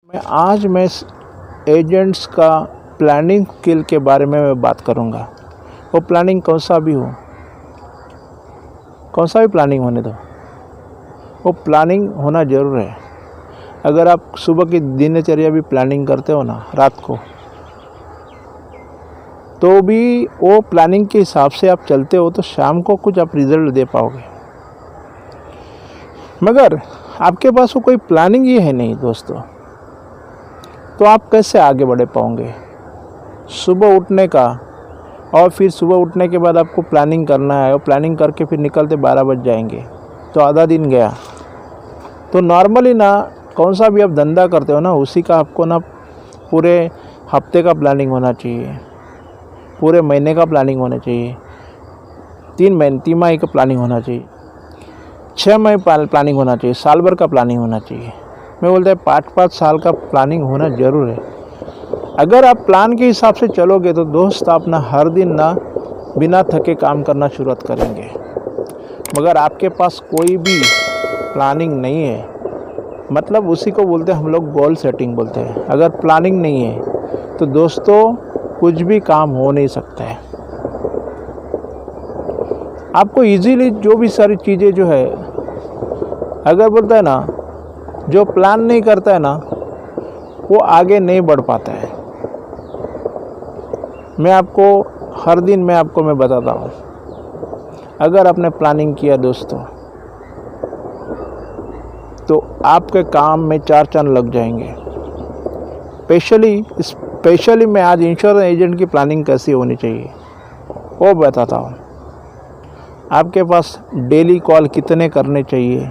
आज मैं एजेंट्स का प्लानिंग स्किल के बारे में मैं बात करूंगा। वो प्लानिंग कौन सा भी हो, कौन सा भी प्लानिंग होने दो, वो प्लानिंग होना ज़रूर है। अगर आप सुबह की दिनचर्या भी प्लानिंग करते हो ना रात को, तो भी वो प्लानिंग के हिसाब से आप चलते हो तो शाम को कुछ आप रिज़ल्ट दे पाओगे। मगर आपके पास वो कोई प्लानिंग ही है नहीं दोस्तों, तो आप कैसे आगे बढ़ पाओगे। सुबह उठने का, और फिर सुबह उठने के बाद आपको प्लानिंग करना है, और प्लानिंग करके फिर निकलते 12 बज जाएंगे, तो आधा दिन गया। तो नॉर्मली ना कौन सा भी आप धंधा करते हो ना, उसी का आपको ना पूरे हफ्ते का प्लानिंग होना चाहिए, पूरे महीने का प्लानिंग होना चाहिए, 3 तिमाही का प्लानिंग होना चाहिए, 6 माह प्लानिंग होना चाहिए, साल भर का प्लानिंग होना चाहिए। मैं बोलता है 5-5 साल का प्लानिंग होना ज़रूर है। अगर आप प्लान के हिसाब से चलोगे तो दोस्त आप ना हर दिन ना बिना थके काम करना शुरुआत करेंगे। मगर आपके पास कोई भी प्लानिंग नहीं है, मतलब उसी को बोलते हैं हम लोग गोल सेटिंग बोलते हैं। अगर प्लानिंग नहीं है तो दोस्तों कुछ भी काम हो नहीं सकता है। आपको इजीली जो भी सारी चीज़ें जो है, अगर बोलता है ना जो प्लान नहीं करता है ना वो आगे नहीं बढ़ पाता है। मैं आपको हर दिन मैं बताता हूँ, अगर आपने प्लानिंग किया दोस्तों तो आपके काम में 4 चांद लग जाएंगे। स्पेशली मैं आज इंश्योरेंस एजेंट की प्लानिंग कैसी होनी चाहिए वो बताता हूँ। आपके पास डेली कॉल कितने करने चाहिए,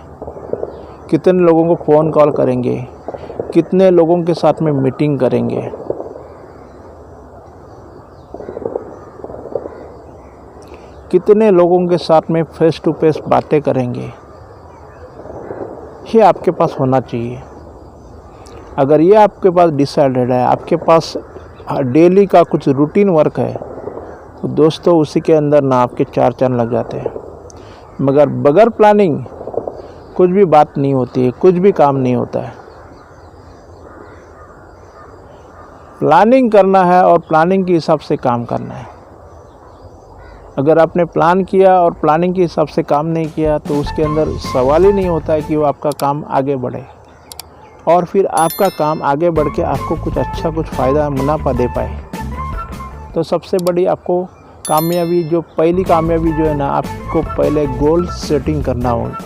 कितने लोगों को फ़ोन कॉल करेंगे, कितने लोगों के साथ में मीटिंग करेंगे, कितने लोगों के साथ में फेस टू फेस बातें करेंगे, ये आपके पास होना चाहिए। अगर ये आपके पास डिसाइडेड है, आपके पास डेली का कुछ रूटीन वर्क है, तो दोस्तों उसी के अंदर ना आपके 4 चांद लग जाते हैं। मगर बगैर प्लानिंग कुछ भी बात नहीं होती है, कुछ भी काम नहीं होता है। प्लानिंग करना है और प्लानिंग के हिसाब से काम करना है। अगर आपने प्लान किया और प्लानिंग के हिसाब से काम नहीं किया तो उसके अंदर सवाल ही नहीं होता है कि वो आपका काम आगे बढ़े, और फिर आपका काम आगे बढ़ के आपको कुछ अच्छा, कुछ फ़ायदा, मुनाफा दे पाए। तो सबसे बड़ी आपको कामयाबी, जो पहली कामयाबी जो है ना, आपको पहले गोल सेटिंग करना होगा।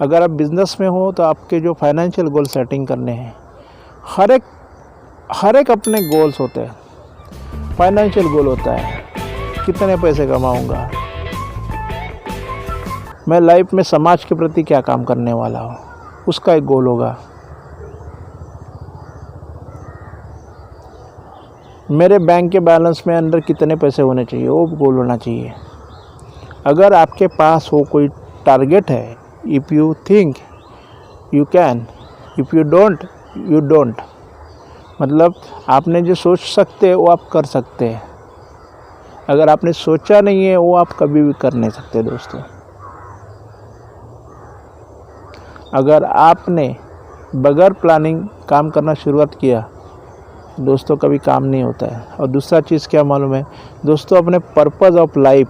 अगर आप बिज़नेस में हो तो आपके जो फाइनेंशियल गोल सेटिंग करने हैं, हर एक अपने गोल्स होते हैं। फाइनेंशियल गोल होता है कितने पैसे कमाऊंगा, मैं लाइफ में समाज के प्रति क्या काम करने वाला हूँ, उसका एक गोल होगा। मेरे बैंक के बैलेंस में अंदर कितने पैसे होने चाहिए, वो गोल होना चाहिए। अगर आपके पास वो कोई टारगेट है, if you think you can, if you don't you don't, मतलब आपने जो सोच सकते हैं वो आप कर सकते हैं। अगर आपने सोचा नहीं है वो आप कभी भी कर नहीं सकते दोस्तों। अगर आपने बगैर प्लानिंग काम करना शुरुआत किया दोस्तों, कभी काम नहीं होता है। और दूसरा चीज़ क्या मालूम है दोस्तों, अपने पर्पज़ ऑफ लाइफ,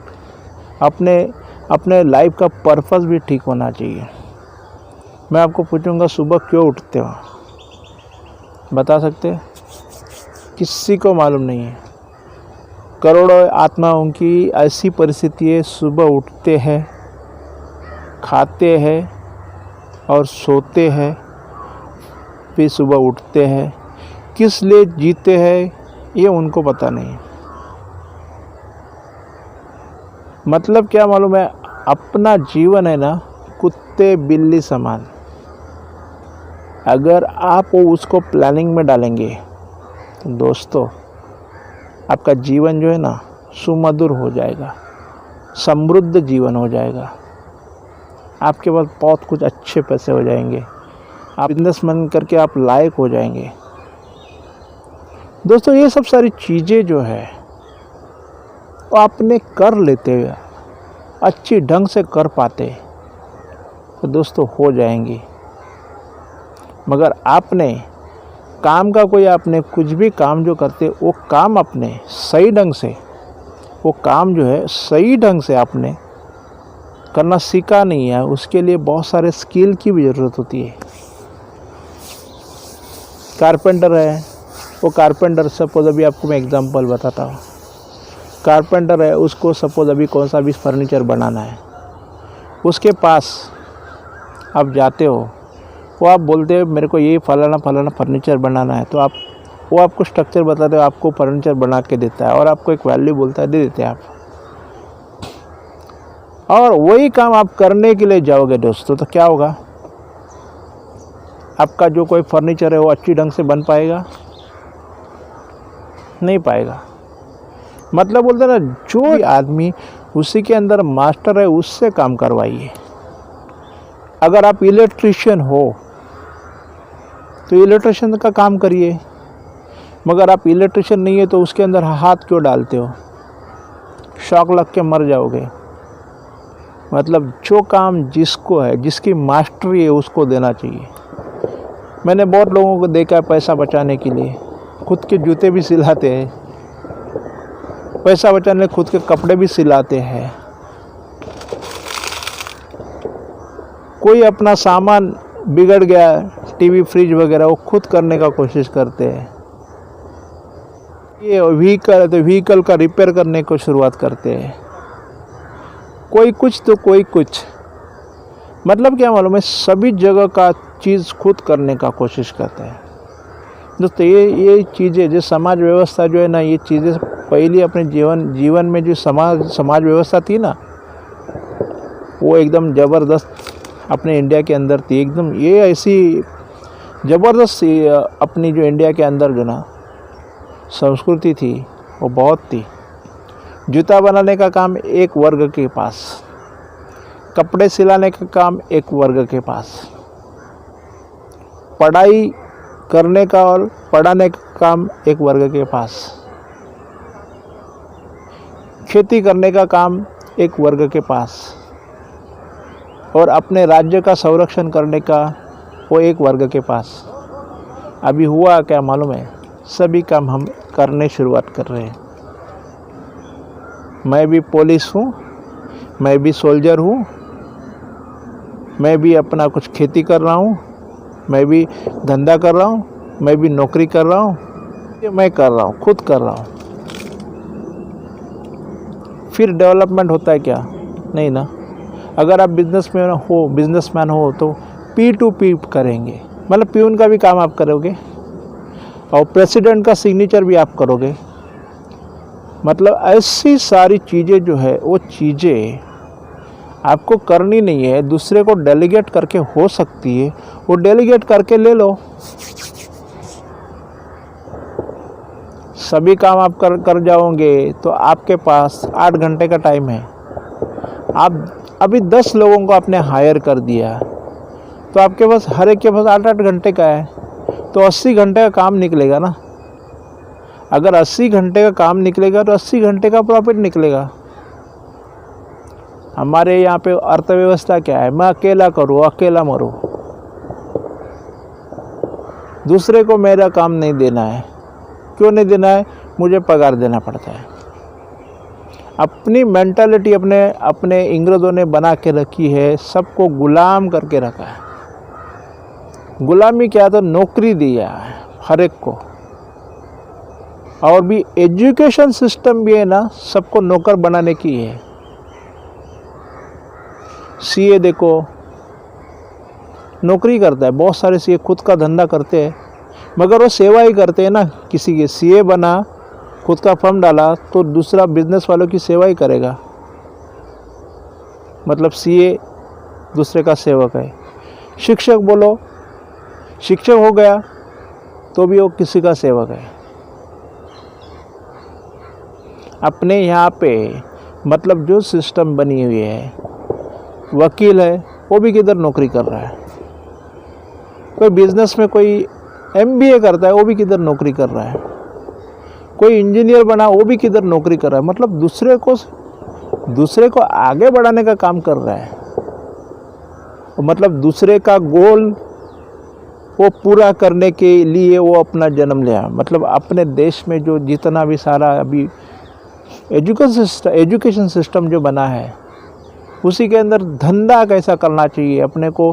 अपने लाइफ का पर्पस भी ठीक होना चाहिए। मैं आपको पूछूंगा सुबह क्यों उठते हो, बता सकते हैं? किसी को मालूम नहीं है। करोड़ों आत्माओं की ऐसी परिस्थिति है, सुबह उठते हैं, खाते हैं और सोते हैं, फिर सुबह उठते हैं। किस लिए जीते हैं ये उनको पता नहीं। मतलब क्या मालूम है, अपना जीवन है ना कुत्ते बिल्ली समान। अगर आप उसको प्लानिंग में डालेंगे तो दोस्तों आपका जीवन जो है ना सुमधुर हो जाएगा, समृद्ध जीवन हो जाएगा। आपके पास बहुत कुछ अच्छे पैसे हो जाएंगे, आप बिजनेसमैन करके आप लायक हो जाएंगे। दोस्तों ये सब सारी चीज़ें जो है वो आपने कर लेते हुए अच्छी ढंग से कर पाते तो दोस्तों हो जाएंगी। मगर आपने काम का कोई आपने कुछ भी काम जो करते वो काम अपने सही ढंग से, वो काम जो है सही ढंग से आपने करना सीखा नहीं है, उसके लिए बहुत सारे स्किल की भी ज़रूरत होती है। कारपेंटर है, वो कारपेंटर सपोज अभी आपको मैं एग्जांपल बताता हूँ। कारपेंटर है, उसको सपोज अभी कौन सा भी फर्नीचर बनाना है, उसके पास आप जाते हो, वो आप बोलते हो मेरे को ये फलाना फलाना फर्नीचर बनाना है, तो वो आपको स्ट्रक्चर बताते हो, आपको फर्नीचर बना के देता है और आपको एक वैल्यू बोलता है, दे देते हैं आप। और वही काम आप करने के लिए जाओगे दोस्तों, तो क्या होगा, आपका जो कोई फर्नीचर है वो अच्छी ढंग से बन पाएगा? नहीं पाएगा। मतलब बोलते हैं ना, जो आदमी उसी के अंदर मास्टर है उससे काम करवाइए। अगर आप इलेक्ट्रिशियन हो तो इलेक्ट्रिशियन का काम करिए, मगर आप इलेक्ट्रिशियन नहीं है तो उसके अंदर हाथ क्यों डालते हो? शॉक लग के मर जाओगे। मतलब जो काम जिसको है, जिसकी मास्टरी है, उसको देना चाहिए। मैंने बहुत लोगों को देखा है पैसा बचाने के लिए खुद के जूते भी सिलाते हैं, पैसा बचाने खुद के कपड़े भी सिलाते हैं। कोई अपना सामान बिगड़ गया, टीवी फ्रिज वगैरह, वो खुद करने का कोशिश करते हैं। ये व्हीकल है तो व्हीकल का रिपेयर करने को शुरुआत करते हैं। कोई कुछ तो कोई कुछ, मतलब क्या मालूम है, सभी जगह का चीज़ खुद करने का कोशिश करते हैं। दोस्तों ये चीज़ें जो समाज व्यवस्था जो है ना, ये चीज़ें पहले अपने जीवन में जो समाज व्यवस्था थी ना, वो एकदम ज़बरदस्त अपने इंडिया के अंदर थी। एकदम ये ऐसी ज़बरदस्त अपनी जो इंडिया के अंदर जो ना संस्कृति थी वो बहुत थी। जूता बनाने का काम एक वर्ग के पास, कपड़े सिलाने का काम एक वर्ग के पास, पढ़ाई करने का और पढ़ाने का काम एक वर्ग के पास, खेती करने का काम एक वर्ग के पास, और अपने राज्य का संरक्षण करने का वो एक वर्ग के पास। अभी हुआ क्या मालूम है, सभी काम हम करने शुरुआत कर रहे हैं। मैं भी पुलिस हूँ, मैं भी सोल्जर हूँ, मैं भी अपना कुछ खेती कर रहा हूँ, मैं भी धंधा कर रहा हूँ, मैं भी नौकरी कर रहा हूँ, ये मैं कर रहा हूँ, खुद कर रहा हूँ। फिर डेवलपमेंट होता है क्या? नहीं ना। अगर आप बिजनेसमैन हो तो P2P करेंगे, मतलब प्यून का भी काम आप करोगे और प्रेसिडेंट का सिग्नेचर भी आप करोगे। मतलब ऐसी सारी चीज़ें जो है वो चीज़ें आपको करनी नहीं है, दूसरे को डेलीगेट करके हो सकती है, वो डेलीगेट करके ले लो। सभी काम आप कर जाओगे तो आपके पास 8 घंटे का टाइम है। आप अभी 10 लोगों को आपने हायर कर दिया तो आपके पास हर एक के पास 8-8 घंटे का है, तो 80 घंटे का काम निकलेगा ना। अगर 80 घंटे का काम निकलेगा तो 80 घंटे का प्रॉफिट निकलेगा। हमारे यहाँ पे अर्थव्यवस्था क्या है, मैं अकेला करूँ अकेला मरूँ, दूसरे को मेरा काम नहीं देना है। क्यों नहीं देना है? मुझे पगार देना पड़ता है। अपनी मेंटालिटी अपने इंग्रज़ों ने बना के रखी है, सबको गुलाम करके रखा है। गुलामी क्या, तो नौकरी दिया है हर एक को। और भी एजुकेशन सिस्टम भी है ना, सबको नौकर बनाने की है। सीए देखो नौकरी करता है, बहुत सारे सीए खुद का धंधा करते हैं, मगर वो सेवा ही करते हैं ना। किसी के सीए बना, खुद का फर्म डाला, तो दूसरा बिजनेस वालों की सेवा ही करेगा। मतलब सीए दूसरे का सेवक है। शिक्षक बोलो, शिक्षक हो गया तो भी वो किसी का सेवक है। अपने यहाँ पे मतलब जो सिस्टम बनी हुई है, वकील है वो भी किधर नौकरी कर रहा है, कोई बिजनेस में कोई MBA करता है वो भी किधर नौकरी कर रहा है, कोई इंजीनियर बना वो भी किधर नौकरी कर रहा है। मतलब दूसरे को आगे बढ़ाने का काम कर रहा है। मतलब दूसरे का गोल वो पूरा करने के लिए वो अपना जन्म लिया। मतलब अपने देश में जो जितना भी सारा अभी एजुकेशन सिस्टम जो बना है, उसी के अंदर धंधा कैसा करना चाहिए, अपने को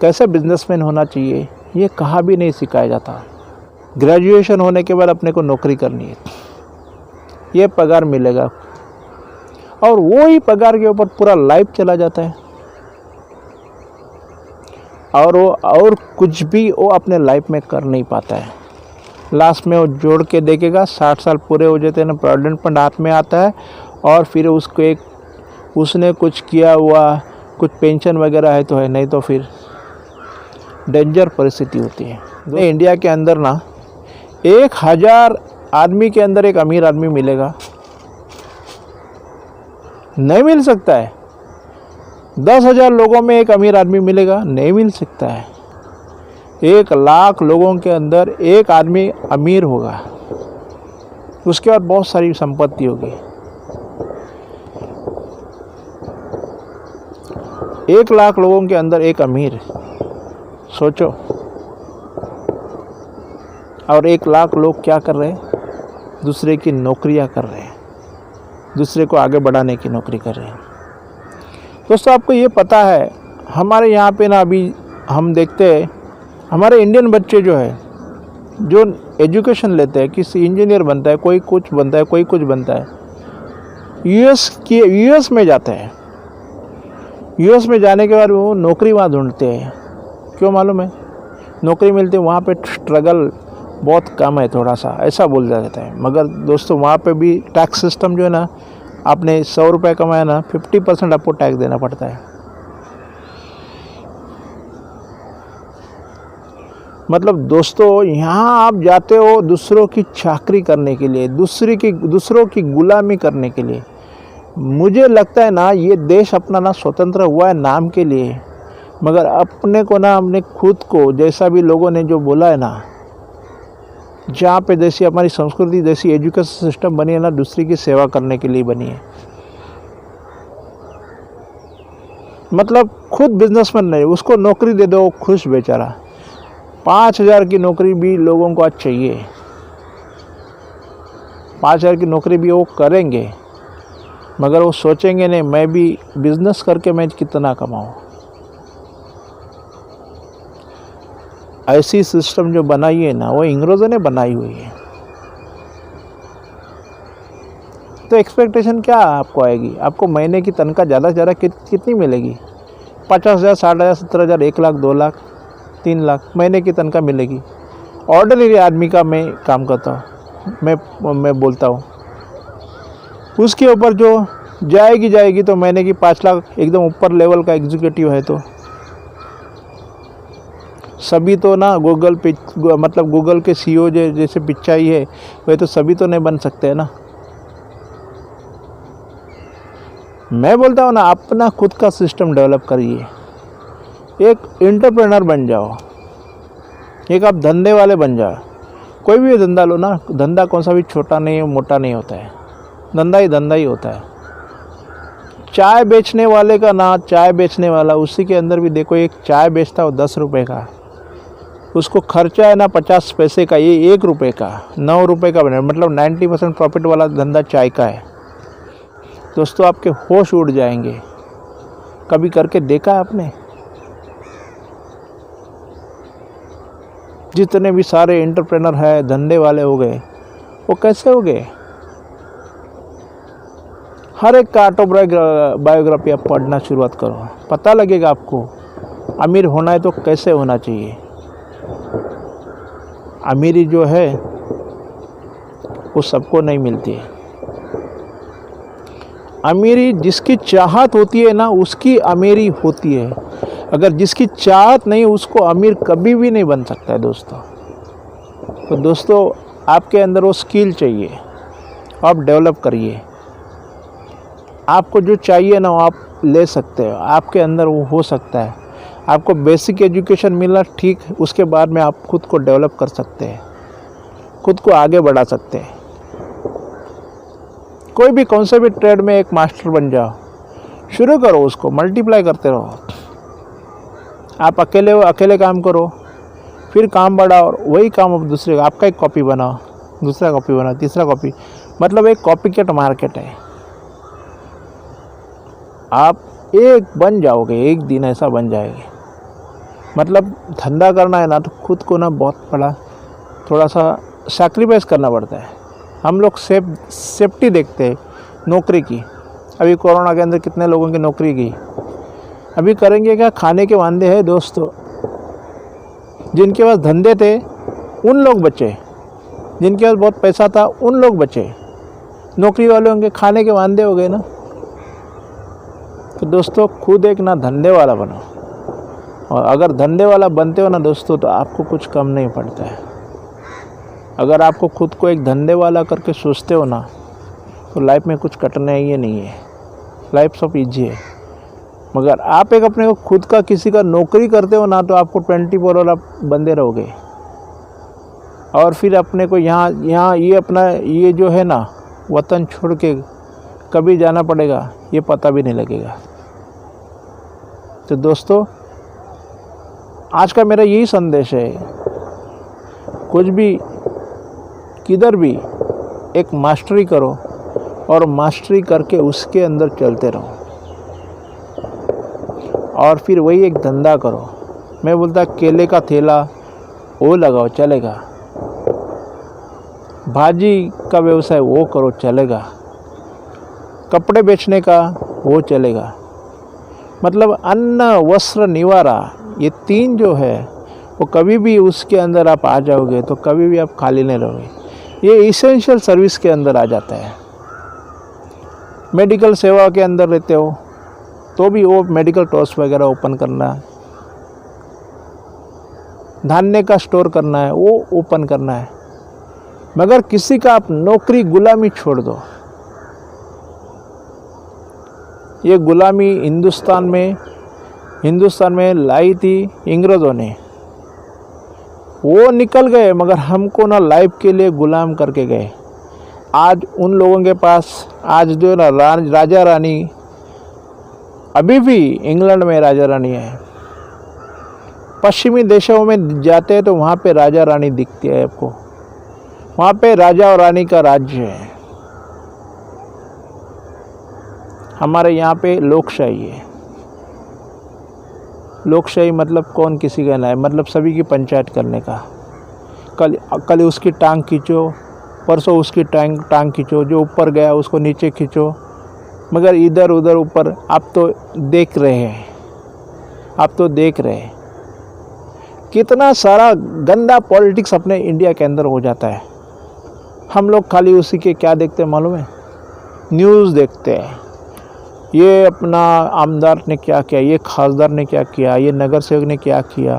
कैसे बिजनेसमैन होना चाहिए, ये कहाँ भी नहीं सिखाया जाता। ग्रेजुएशन होने के बाद अपने को नौकरी करनी है, ये पगार मिलेगा, और वो ही पगार के ऊपर पूरा लाइफ चला जाता है, और कुछ भी वो अपने लाइफ में कर नहीं पाता है। लास्ट में वो जोड़ के देखेगा, 60 साल पूरे हो जाते हैं ना, प्रोविडेंट फंड हाथ में आता है, और फिर उसको उसने कुछ किया हुआ कुछ पेंशन वगैरह है तो है, नहीं तो फिर डेंजर परिस्थिति होती है। इंडिया के अंदर ना 1000 आदमी के अंदर एक अमीर आदमी मिलेगा? नहीं मिल सकता है। 10,000 लोगों में एक अमीर आदमी मिलेगा? नहीं मिल सकता है। 1 लाख लोगों के अंदर एक आदमी अमीर होगा, उसके बाद बहुत सारी संपत्ति होगी। 1 लाख लोगों के अंदर एक अमीर, सोचो। और 1 लाख लोग क्या कर रहे हैं? दूसरे की नौकरियां कर रहे हैं, दूसरे को आगे बढ़ाने की नौकरी कर रहे हैं। दोस्तों, आपको ये पता है हमारे यहाँ पे ना अभी हम देखते हैं हमारे इंडियन बच्चे जो है, जो एजुकेशन लेते हैं, किसी इंजीनियर बनता है, कोई कुछ बनता है, कोई कुछ बनता है, यूएस में जाते हैं। यूएस में जाने के बाद वो नौकरी वहाँ ढूंढते हैं। क्यों मालूम है? नौकरी मिलती है वहाँ पे, स्ट्रगल बहुत कम है, थोड़ा सा ऐसा बोल जाता है। मगर दोस्तों, वहाँ पे भी टैक्स सिस्टम जो है ना, आपने 100 रुपये कमाया ना, 50% आपको टैक्स देना पड़ता है। मतलब दोस्तों, यहाँ आप जाते हो दूसरों की चाकरी करने के लिए, दूसरों की गुलामी करने के लिए। मुझे लगता है ना, ये देश अपना ना स्वतंत्र हुआ है नाम के लिए, मगर अपने को ना, अपने खुद को, जैसा भी लोगों ने जो बोला है ना, जहाँ पे जैसी हमारी संस्कृति, जैसी एजुकेशन सिस्टम बनी है ना, दूसरी की सेवा करने के लिए बनी है। मतलब खुद बिजनेसमैन नहीं, उसको नौकरी दे दो, खुश बेचारा। 5,000 की नौकरी भी लोगों को आज चाहिए। 5,000 की नौकरी भी वो करेंगे, मगर वो सोचेंगे नहीं मैं भी बिजनेस करके मैं कितना कमाऊँ। ऐसी सिस्टम जो बनाई है ना, वो अंग्रेज़ों ने बनाई हुई है। तो एक्सपेक्टेशन क्या आपको आएगी? आपको महीने की तनख्वाह ज़्यादा से ज़्यादा कितनी मिलेगी? 50,000, 60,000, 70,000, 1 लाख, 2 लाख, 3 लाख महीने की तनख्वाह मिलेगी। ऑर्डिनरी आदमी का मैं काम करता हूँ, मैं बोलता हूँ। उसके ऊपर जो जाएगी तो महीने की 5 लाख, एकदम ऊपर लेवल का एग्जीक्यूटिव है तो। सभी तो ना मतलब गूगल के CEO जैसे पिच्चाई है, वे तो सभी तो नहीं बन सकते हैं ना। मैं बोलता हूँ ना, अपना खुद का सिस्टम डेवलप करिए, एक एंटरप्रेन्योर बन जाओ, एक आप धंधे वाले बन जाओ। कोई भी धंधा लो ना, धंधा कौन सा भी छोटा नहीं मोटा नहीं होता है, धंधा ही होता है। चाय बेचने वाले का ना, चाय बेचने वाला, उसी के अंदर भी देखो, एक चाय बेचता हो 10 रुपये का, उसको खर्चा है ना 50 पैसे का, ये 1 रुपये का, 9 रुपये का बने, मतलब 90% प्रॉफिट वाला धंधा चाय का है। दोस्तों, आपके होश उड़ जाएंगे। कभी करके देखा है आपने? जितने भी सारे एंटरप्रेनर है, धंधे वाले हो गए, वो कैसे हो गए? हर एक का ऑटोबायोग्राफी आप पढ़ना शुरुआत करो, पता लगेगा आपको। अमीर होना है तो कैसे होना चाहिए। अमीरी जो है वो सबको नहीं मिलती है। अमीरी जिसकी चाहत होती है ना, उसकी अमीरी होती है। अगर जिसकी चाहत नहीं, उसको अमीर कभी भी नहीं बन सकता है दोस्तों। तो दोस्तों, आपके अंदर वो स्किल चाहिए, आप डेवलप करिए। आपको जो चाहिए ना, वो आप ले सकते हो, आपके अंदर वो हो सकता है। आपको बेसिक एजुकेशन मिला, ठीक, उसके बाद में आप खुद को डेवलप कर सकते हैं, खुद को आगे बढ़ा सकते हैं। कोई भी कौन से भी ट्रेड में एक मास्टर बन जाओ, शुरू करो, उसको मल्टीप्लाई करते रहो। आप अकेले काम करो, फिर काम बढ़ा और वही काम अब दूसरे का, आपका एक कॉपी बनाओ, दूसरा कॉपी बनाओ, तीसरा कॉपी, मतलब एक कॉपी कैट मार्केट है। आप एक बन जाओगे, एक दिन ऐसा बन जाएंगे। मतलब धंधा करना है ना तो खुद को ना बहुत बड़ा थोड़ा सा सैक्रिफाइस करना पड़ता है। हम लोग सेफ्टी देखते हैं नौकरी की। अभी कोरोना के अंदर कितने लोगों की नौकरी गई। अभी करेंगे क्या, खाने के वांदे हैं दोस्तों। जिनके पास धंधे थे उन लोग बचे, जिनके पास बहुत पैसा था उन लोग बचे। नौकरी वाले होंगे, खाने के वांदे हो गए ना। तो दोस्तों खुद एक ना धंधे वाला बनो, और अगर धंधे वाला बनते हो ना दोस्तों तो आपको कुछ कम नहीं पड़ता है। अगर आपको खुद को एक धंधे वाला करके सोचते हो ना तो लाइफ में कुछ कटना ही नहीं है, लाइफ सब ईजी है। मगर आप एक अपने को खुद का किसी का नौकरी करते हो ना तो आपको 24 आवर आप बंदे रहोगे, और फिर अपने को यहाँ ये अपना ये जो है ना वतन छोड़ के कभी जाना पड़ेगा ये पता भी नहीं लगेगा। तो दोस्तों आज का मेरा यही संदेश है, कुछ भी किधर भी एक मास्टरी करो और मास्टरी करके उसके अंदर चलते रहो, और फिर वही एक धंधा करो। मैं बोलता केले का ठेला वो लगाओ चलेगा, भाजी का व्यवसाय वो करो चलेगा, कपड़े बेचने का वो चलेगा। मतलब अन्न वस्त्र निवारा ये 3 जो है वो कभी भी उसके अंदर आप आ जाओगे तो कभी भी आप खाली नहीं रहोगे। ये इसेंशियल सर्विस के अंदर आ जाता है। मेडिकल सेवा के अंदर रहते हो तो भी वो मेडिकल स्टोर्स वगैरह ओपन करना, धान्य का स्टोर करना है वो ओपन करना है। मगर किसी का आप नौकरी गुलामी छोड़ दो। ये गुलामी हिंदुस्तान में लाई थी अंग्रेज़ों ने, वो निकल गए मगर हमको ना लाइफ के लिए गुलाम करके गए। आज उन लोगों के पास आज जो ना राजा रानी, अभी भी इंग्लैंड में राजा रानी है। पश्चिमी देशों में जाते हैं तो वहाँ पे राजा रानी दिखती है आपको, वहाँ पे राजा और रानी का राज्य है। हमारे यहाँ पे लोकशाही है। लोकशाही मतलब कौन किसी का ना है, मतलब सभी की पंचायत करने का। कल उसकी टांग खींचो, परसों उसकी टांग खींचो, जो ऊपर गया उसको नीचे खींचो। मगर इधर उधर ऊपर आप तो देख रहे हैं, कितना सारा गंदा पॉलिटिक्स अपने इंडिया के अंदर हो जाता है। हम लोग खाली उसी के क्या देखते हैं मालूम है, न्यूज़ देखते हैं। ये अपना आमदार ने क्या किया, ये खासदार ने क्या किया, ये नगर सेवक ने क्या किया।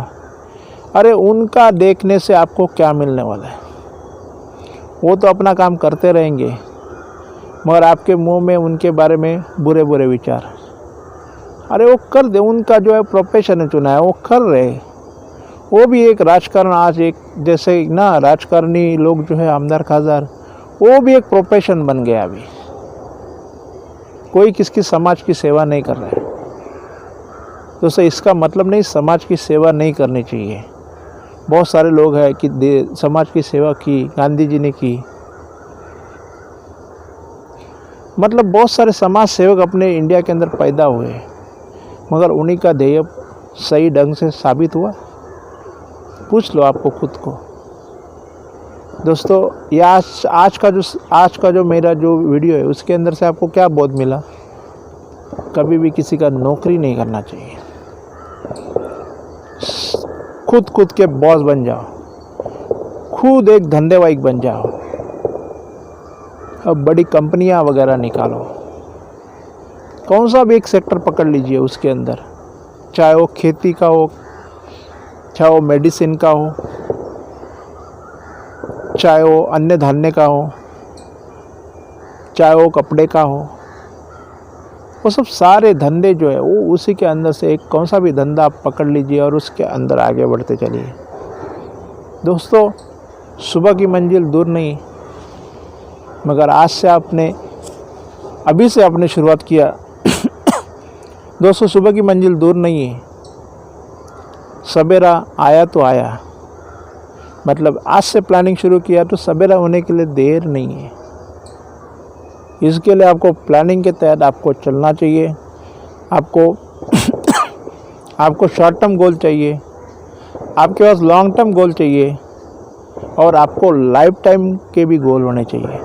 अरे उनका देखने से आपको क्या मिलने वाला है? वो तो अपना काम करते रहेंगे मगर आपके मुंह में उनके बारे में बुरे बुरे विचार। अरे वो कर दे, उनका जो है प्रोफेशन चुना है वो कर रहे। वो भी एक राजकारण, आज एक जैसे ना राजकारणी लोग जो है आमदार खासदार, वो भी एक प्रोफेशन बन गया। अभी कोई किसकी समाज की सेवा नहीं कर रहा है। दोस्तों इसका मतलब नहीं समाज की सेवा नहीं करनी चाहिए। बहुत सारे लोग हैं कि समाज की सेवा की, गांधी जी ने की। मतलब बहुत सारे समाज सेवक अपने इंडिया के अंदर पैदा हुए मगर उन्हीं का ध्येय सही ढंग से साबित हुआ? पूछ लो आपको खुद को। दोस्तों ये आज का जो मेरा जो वीडियो है उसके अंदर से आपको क्या बोध मिला? कभी भी किसी का नौकरी नहीं करना चाहिए। खुद के बॉस बन जाओ, खुद एक धंधेवाईक बन जाओ। अब बड़ी कंपनियां वगैरह निकालो, कौन सा भी एक सेक्टर पकड़ लीजिए उसके अंदर, चाहे वो खेती का हो, चाहे वो मेडिसिन का हो, चाहे वो अन्य धान्य का हो, चाहे वो कपड़े का हो। वो सब सारे धंधे जो है वो उसी के अंदर से एक कौन सा भी धंधा आप पकड़ लीजिए और उसके अंदर आगे बढ़ते चलिए। दोस्तों सुबह की मंजिल दूर नहीं, मगर आज से अभी से आपने शुरुआत किया। दोस्तों सुबह की मंजिल दूर नहीं है, सवेरा आया तो आया, मतलब आज से प्लानिंग शुरू किया तो सवेरा होने के लिए देर नहीं है। इसके लिए आपको प्लानिंग के तहत आपको चलना चाहिए। आपको शॉर्ट टर्म गोल चाहिए, आपके पास लॉन्ग टर्म गोल चाहिए, और आपको लाइफ टाइम के भी गोल होने चाहिए।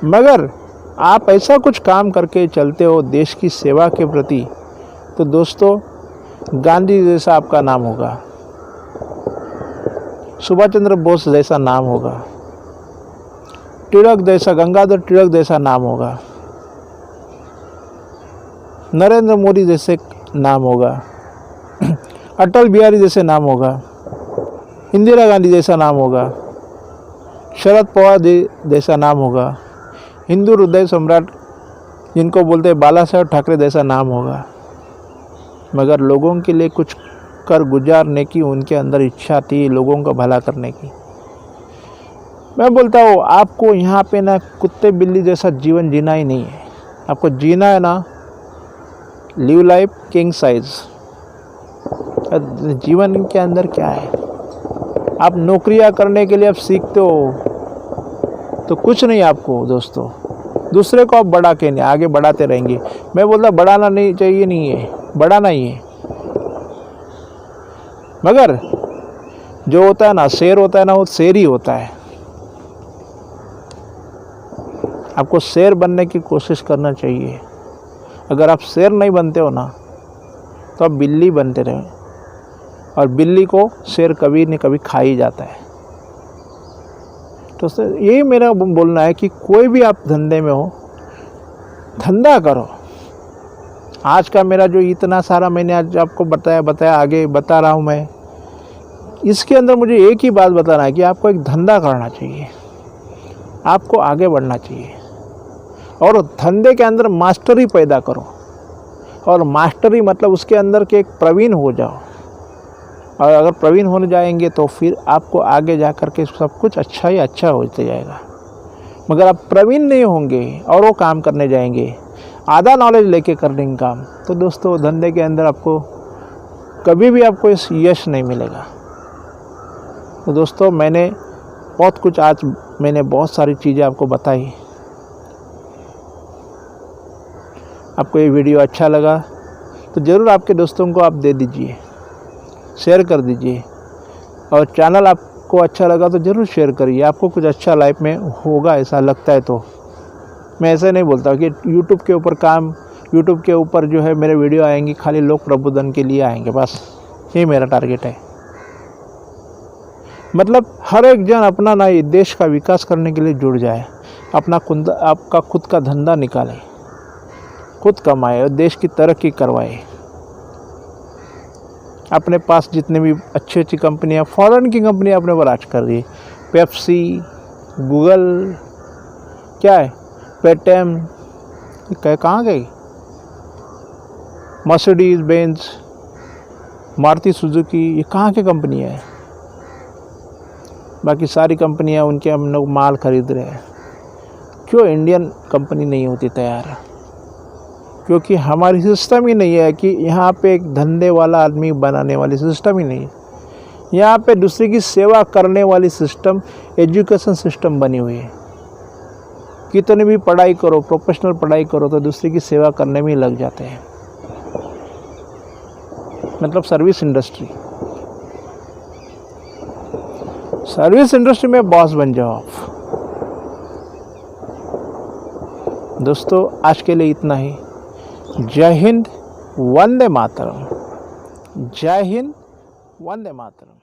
मगर आप ऐसा कुछ काम करके चलते हो देश की सेवा के प्रति, तो दोस्तों गांधी जैसा आपका नाम होगा, सुभाष चंद्र बोस जैसा नाम होगा, टिळक जैसा, गंगाधर टिळक जैसा नाम होगा, नरेंद्र मोदी जैसे नाम होगा, अटल बिहारी जैसे नाम होगा, इंदिरा गांधी जैसा नाम होगा, शरद पवार जैसा नाम होगा, हिंदू हृदय सम्राट जिनको बोलते हैं बाला साहेब ठाकरे जैसा नाम होगा। मगर लोगों के लिए कुछ कर गुजारने की उनके अंदर इच्छा थी, लोगों का भला करने की। मैं बोलता हूँ आपको यहाँ पे ना कुत्ते बिल्ली जैसा जीवन जीना ही नहीं है। आपको जीना है ना लिव लाइफ किंग साइज। जीवन के अंदर क्या है, आप नौकरियां करने के लिए आप सीखते हो तो कुछ नहीं आपको दोस्तों, दूसरे को आप बढ़ा के नहीं आगे बढ़ाते रहेंगे। मैं बोलता बढ़ाना नहीं चाहिए, नहीं है बढ़ाना ही है। मगर जो होता है ना शेर होता है ना, वो शेर ही होता है। आपको शेर बनने की कोशिश करना चाहिए। अगर आप शेर नहीं बनते हो ना तो आप बिल्ली बनते रहे, और बिल्ली को शेर कभी न कभी खा ही जाता है। तो यही मेरा बोलना है कि कोई भी आप धंधे में हो, धंधा करो। आज का मेरा जो इतना सारा मैंने आज आपको बताया आगे बता रहा हूँ मैं, इसके अंदर मुझे एक ही बात बताना है कि आपको एक धंधा करना चाहिए, आपको आगे बढ़ना चाहिए, और धंधे के अंदर मास्टरी पैदा करो। और मास्टरी मतलब उसके अंदर के एक प्रवीण हो जाओ, और अगर प्रवीण होने जाएंगे तो फिर आपको आगे जा कर के सब कुछ अच्छा ही अच्छा होते जाएगा। मगर आप प्रवीण नहीं होंगे और वो काम करने जाएंगे, आधा नॉलेज लेके कर देंगे काम, तो दोस्तों धंधे के अंदर आपको कभी भी आपको इस यश नहीं मिलेगा। तो दोस्तों मैंने बहुत सारी चीज़ें आपको बताई। आपको ये वीडियो अच्छा लगा तो ज़रूर आपके दोस्तों को आप दे दीजिए, शेयर कर दीजिए, और चैनल आपको अच्छा लगा तो ज़रूर शेयर करिए। आपको कुछ अच्छा लाइफ में होगा ऐसा लगता है तो। मैं ऐसे नहीं बोलता कि यूट्यूब के ऊपर जो है मेरे वीडियो आएंगी खाली लोक प्रबोधन के लिए आएंगे, बस यही मेरा टारगेट है। मतलब हर एक जन अपना ना ये देश का विकास करने के लिए जुड़ जाए, आपका खुद का धंधा निकाले, खुद कमाए और देश की तरक्की करवाए। अपने पास जितने भी अच्छी अच्छी कंपनियां, फॉरेन की कंपनियां अपने पर आज कर रही है, पेप्सी, गूगल, क्या है, पेटीएम, कहाँ गई, मर्सिडीज बेंज, मारुति सुजुकी, ये कहाँ की कंपनियां है। बाकी सारी कंपनियां उनके हम लोग माल खरीद रहे हैं। क्यों इंडियन कंपनी नहीं होती तैयार? क्योंकि हमारी सिस्टम ही नहीं है कि यहाँ पे एक धंधे वाला आदमी बनाने वाली सिस्टम ही नहीं है। यहाँ पे दूसरे की सेवा करने वाली सिस्टम, एजुकेशन सिस्टम बनी हुई है। कितनी भी पढ़ाई करो, प्रोफेशनल पढ़ाई करो, तो दूसरे की सेवा करने में ही लग जाते हैं। मतलब सर्विस इंडस्ट्री में बॉस बन जाओ आप। दोस्तों आज के लिए इतना ही। जय हिंद, वंदे मातरम। जय हिंद, वंदे मातरम।